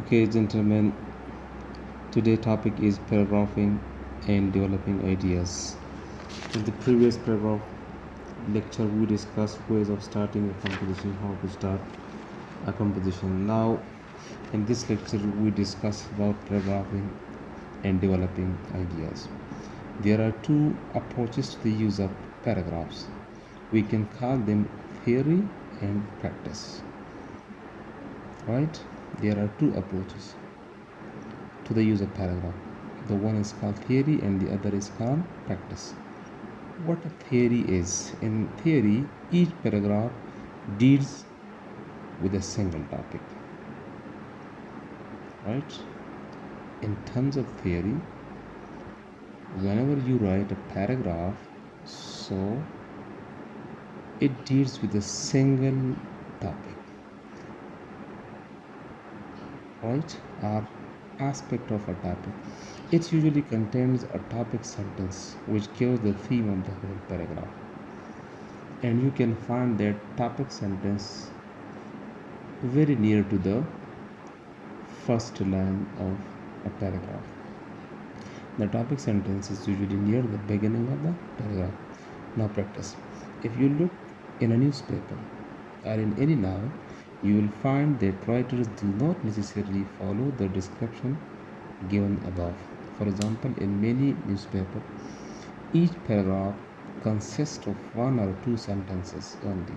Okay, gentlemen, today topic is paragraphing and developing ideas. In the previous paragraph lecture, we discussed ways of starting a composition, how to start a composition. Now, in this lecture, we discuss about paragraphing and developing ideas. There are two approaches to the use of paragraphs. We can call them theory and practice. Right? There are two approaches to the use of paragraph. The one is called theory and the other is called practice. What a theory is: in theory, each paragraph deals with a single topic. Right? In terms of theory, whenever you write a paragraph, so it deals with a single topic, right, or aspect of a topic. It usually contains a topic sentence which gives the theme of the whole paragraph, and you can find that topic sentence very near to the first line of a paragraph. The topic sentence is usually near the beginning of the paragraph. Now practice. If you look in a newspaper or in any novel, you will find that writers do not necessarily follow the description given above. For example, in many newspapers, each paragraph consists of one or two sentences only.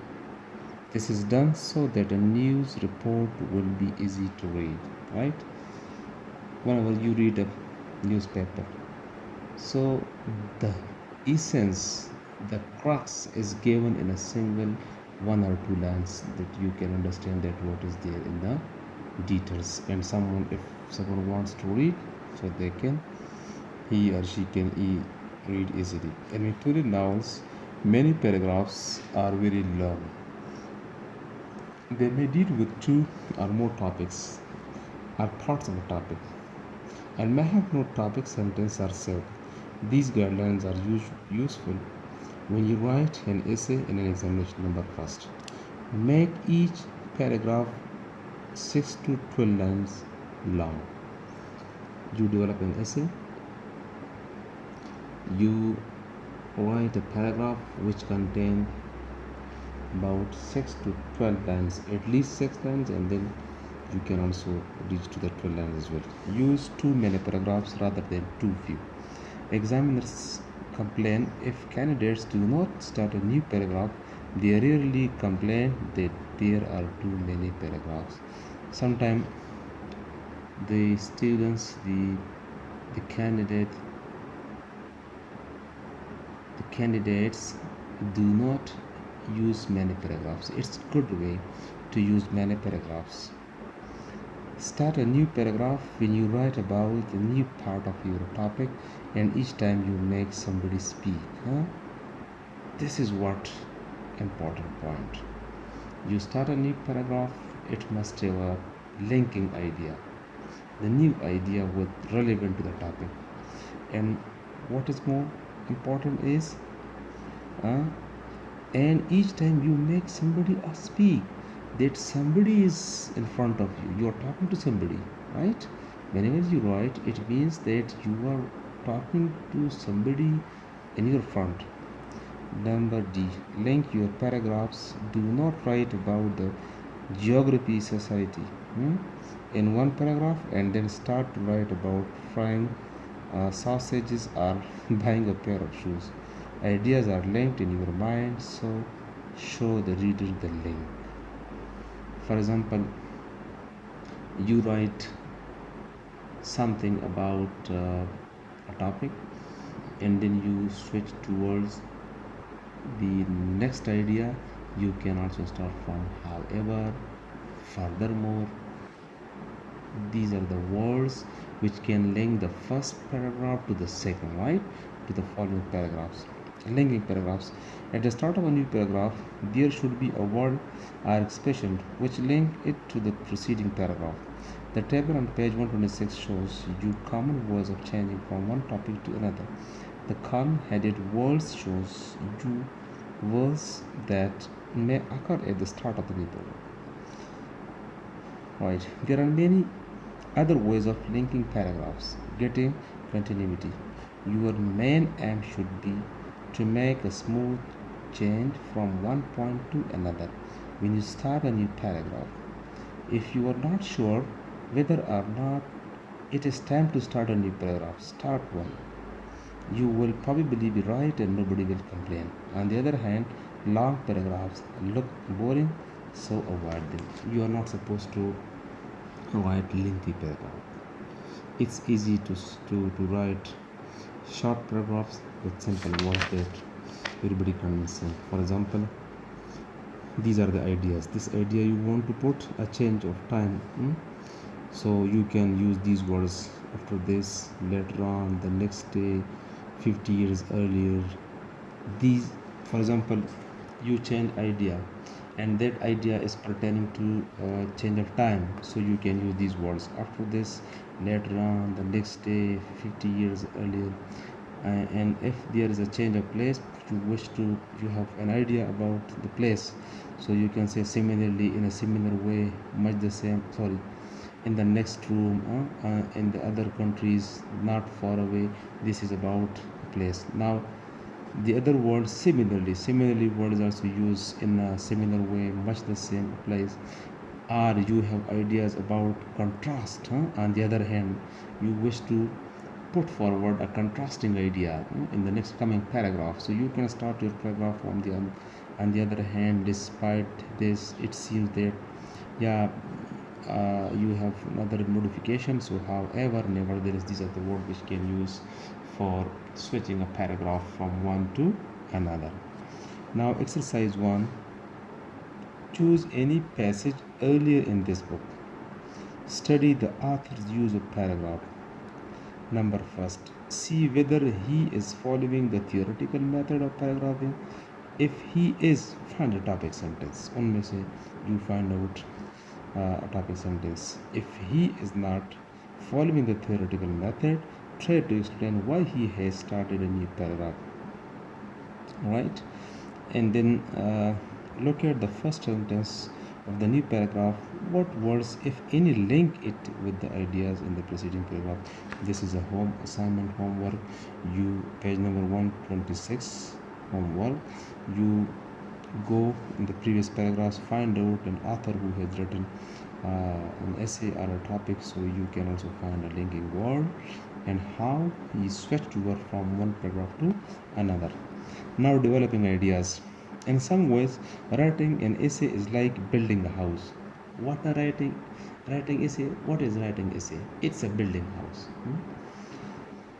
This is done so that a news report will be easy to read, right? Whenever you read a newspaper, so the essence, the crux is given in a single one or two lines that you can understand that what is there in the details. And if someone wants to read, so he or she can read easily. And in Victorian novels, many paragraphs are very long. They may deal with two or more topics or parts of a topic and may have no topic sentence or said. These guidelines are useful when you write an essay in an examination. Number first, make each paragraph 6 to 12 lines long. You develop an essay, you write a paragraph which contains about 6 to 12 lines, at least 6 lines, and then you can also reach to the 12 lines as well. Use too many paragraphs rather than too few. Examiners complain if candidates do not start a new paragraph. They rarely complain that there are too many paragraphs. Sometimes the students, the candidates do not use many paragraphs. It's a good way to use many paragraphs. Start a new paragraph when you write about the new part of your topic, and each time you make somebody speak. This is what important point. You start a new paragraph, it must have a linking idea, the new idea with relevant to the topic. And what is more important is, and each time you make somebody speak, that somebody is in front of you, you are talking to somebody, right? Whenever you write, it means that you are talking to somebody in your front. Number D, link your paragraphs. Do not write about the geography society in one paragraph and then start to write about frying sausages or buying a pair of shoes. Ideas are linked in your mind, so show the reader the link. For example, you write something about a topic and then you switch towards the next idea. You can also start from however, furthermore. These are the words which can link the first paragraph to the second, right, to the following paragraphs. Linking paragraphs. At the start of a new paragraph, there should be a word or expression which link it to the preceding paragraph. The table on page 126 shows you common ways of changing from one topic to another. The column headed words shows you words that may occur at the start of the new paragraph. Right. There are many Other ways of linking paragraphs, getting continuity. Your main aim should be to make a smooth change from one point to another when you start a new paragraph. If you are not sure whether or not it is time to start a new paragraph, start one. You will probably be right and nobody will complain. On the other hand, long paragraphs look boring, so avoid them. You are not supposed to write lengthy paragraphs. It's easy to write short paragraphs with simple words that everybody can understand. For example, these are the ideas. This idea you want to put a change of time. So you can use these words after this, later on, the next day, 50 years earlier. These, for example, you change idea and that idea is pertaining to change of time, so you can use these words after this, later on, the next day, 50 years earlier. And if there is a change of place, you wish to, you have an idea about the place, so you can say similarly, in a similar way, much the same, sorry, in the next room, in the other countries, not far away. This is about place. Now the other word similarly word is also used in a similar way, much the same applies. Or you have ideas about contrast, on the other hand, you wish to put forward a contrasting idea, in the next coming paragraph, so you can start your paragraph from the on the other hand. Despite this, it seems that, yeah, you have another modification. So however, nevertheless, these are the words which can use for switching a paragraph from one to another. Now exercise 1, choose any passage earlier in this book. Study the author's use of paragraph. Number first, see whether he is following the theoretical method of paragraphing. If he is, find a topic sentence. Only say you find out a topic sentence. If he is not following the theoretical method, try to explain why he has started a new paragraph. Right? And then look at the first sentence of the new paragraph. What words, if any, link it with the ideas in the preceding paragraph? This is a home assignment, homework. You, page number 126, homework. You go in the previous paragraphs, find out an author who has written an essay or a topic, so you can also find a linking word and how he switched over from one paragraph to another. Now developing ideas. In some ways, writing an essay is like building a house. What a writing essay? What is writing essay? It's a building house.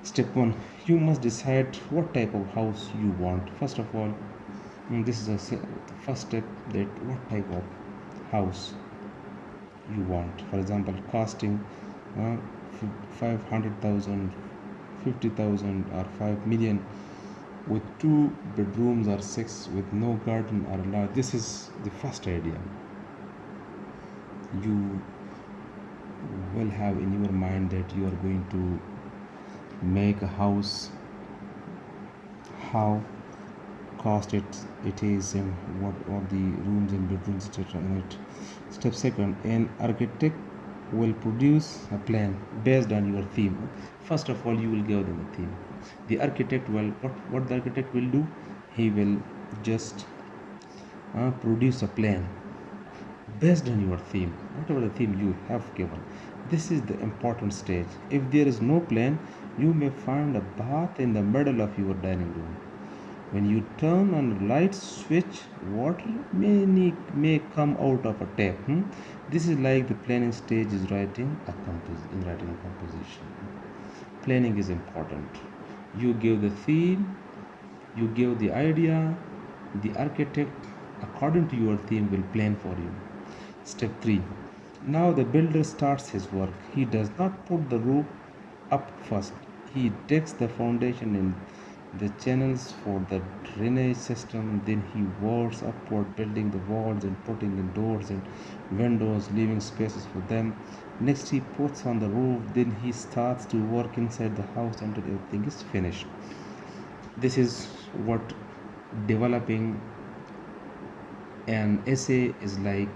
Step 1, you must decide what type of house you want. First of all, this is the first step, that what type of house you want. For example, costing 500,000, 50,000 or 5 million, with 2 bedrooms or 6, with no garden or large. This is the first idea. You will have in your mind that you are going to make a house, how cost it is, and what are the rooms and bedrooms, etc. in it. Step second, an architect will produce a plan based on your theme. First of all, you will give them a theme. The architect will, what the architect will do, he will just produce a plan based on your theme, whatever the theme you have given. This is the important stage. If there is no plan, you may find a bath in the middle of your dining room. When you turn on a light switch, water may come out of a tap. This is like the planning stage is writing a composition. Planning is important. You give the theme, you give the idea, the architect, according to your theme, will plan for you. Step 3. Now the builder starts his work. He does not put the roof up first. He digs the foundation in the channels for the drainage system. Then he works upward, building the walls and putting in doors and windows, leaving spaces for them. Next, he puts on the roof. Then he starts to work inside the house until everything is finished. This is what developing an essay is like,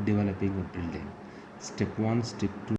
developing a building. Step 1, step 2.